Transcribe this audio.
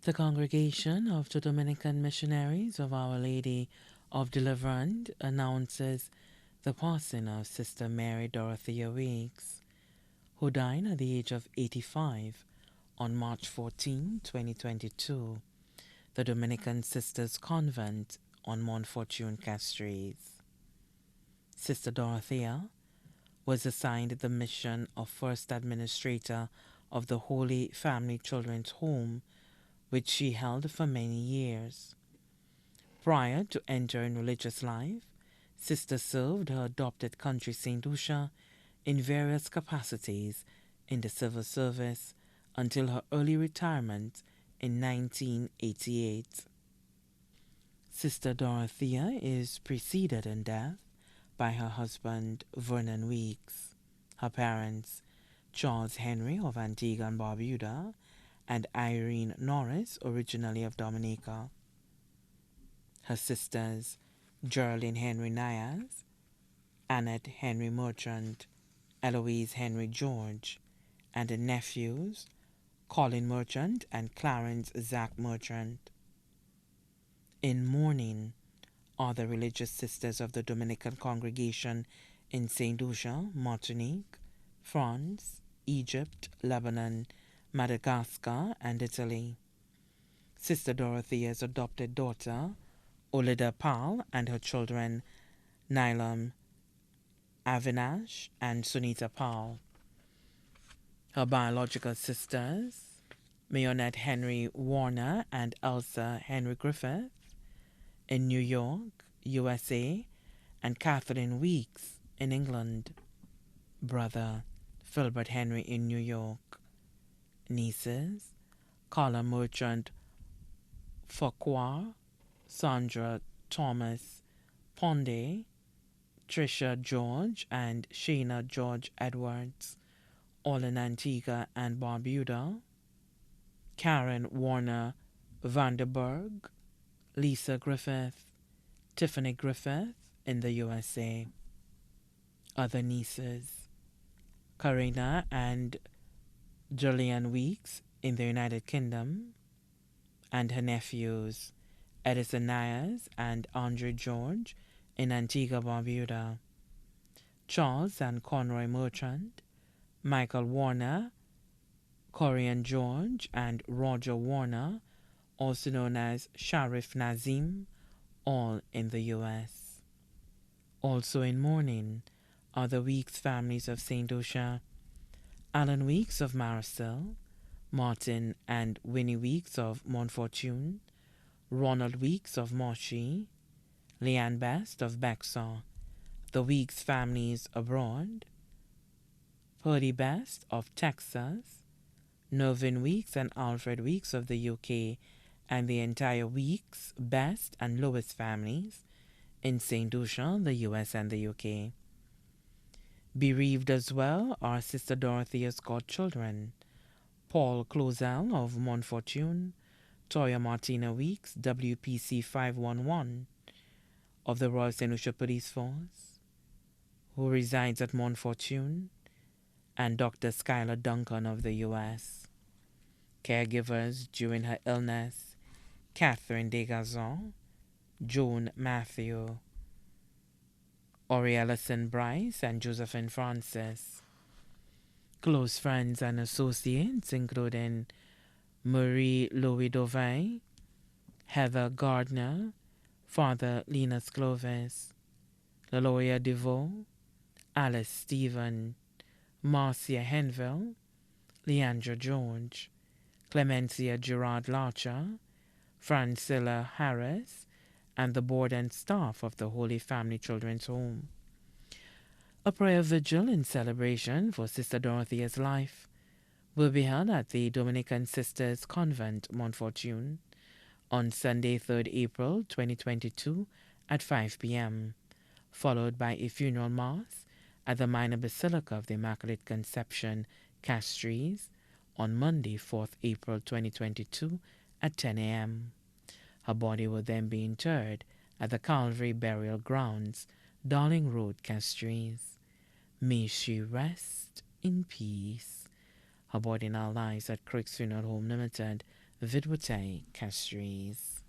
The Congregation of the Dominican Missionaries of Our Lady of Deliverance announces the passing of Sister Mary Dorothea Weekes, who died at the age of 85 on March 14, 2022, the Dominican Sisters Convent on Montfortune, Castries. Sister Dorothea was assigned the mission of First Administrator of the Holy Family Children's Home, which she held for many years. Prior to entering religious life, Sister served her adopted country St. Lucia in various capacities in the civil service until her early retirement in 1988. Sister Dorothea is preceded in death by her husband Vernon Weekes, her parents Charles Henry of Antigua and Barbuda, and Irene Norris, originally of Dominica. Her sisters Geraldine Henry Nias, Annette Henry Merchant, Eloise Henry George, and the nephews Colin Merchant and Clarence Zach Merchant. In mourning are the religious sisters of the Dominican congregation in St. Lucia, Martinique, France, Egypt, Lebanon, Madagascar, and Italy. Sister Dorothea's adopted daughter, Olida Pal, and her children, Nilam, Avinash, and Sunita Pal. Her biological sisters, Mayonette Henry Warner and Elsa Henry Griffith, in New York, USA, and Kathleen Weekes in England. Brother Philbert Henry in New York. Nieces Carla Merchant Farquhar, Sandra Thomas Ponde, Trisha George, and Shayna George Edwards, all in Antigua and Barbuda. Karen Warner Vanderberg, Lisa Griffith, Tiffany Griffith in the USA. Other nieces Karina and Julian Weekes in the United Kingdom, and her nephews Edison Nias and Andre George in Antigua Barbuda. Charles and Conroy Merchant, Michael Warner, Corian George, and Roger Warner, also known as Sharif Nazim, all in the U.S. Also in mourning are the Weekes families of St. Lucia, Alan Weekes of Maricel, Martin and Winnie Weekes of Montfortune, Ronald Weekes of Moshi, Leanne Best of Bexar, the Weekes families abroad, Purdy Best of Texas, Nervin Weekes and Alfred Weekes of the UK, and the entire Weekes, Best, and Lewis families in St. Lucia, the US, and the UK. Bereaved as well are Sister Dorothea's godchildren, Paul Closel of Montfortune, Toya Martina Weekes, WPC 511 of the Royal St. Lucia Police Force, who resides at Montfortune, and Dr. Skylar Duncan of the U.S. Caregivers during her illness, Catherine Degazon, Joan Matthew, Ellison Bryce, and Josephine Francis. Close friends and associates including Marie Louis Dovey, Heather Gardner, Father Linus Clovis, Laloya DeVoe, Alice Stephen, Marcia Henville, Leandra George, Clemencia Gerard Larcher, Francilla Harris, and the board and staff of the Holy Family Children's Home. A prayer vigil in celebration for Sister Dorothea's life will be held at the Dominican Sisters Convent, Montfortune, on Sunday, 3rd April 2022 at 5 p.m., followed by a funeral mass at the Minor Basilica of the Immaculate Conception, Castries, on Monday, 4th April 2022 at 10 a.m. Her body will then be interred at the Calvary Burial Grounds, Darling Road, Castries. May she rest in peace. Her body now lies at Crick's Funeral Home Limited, Vidwate Castries.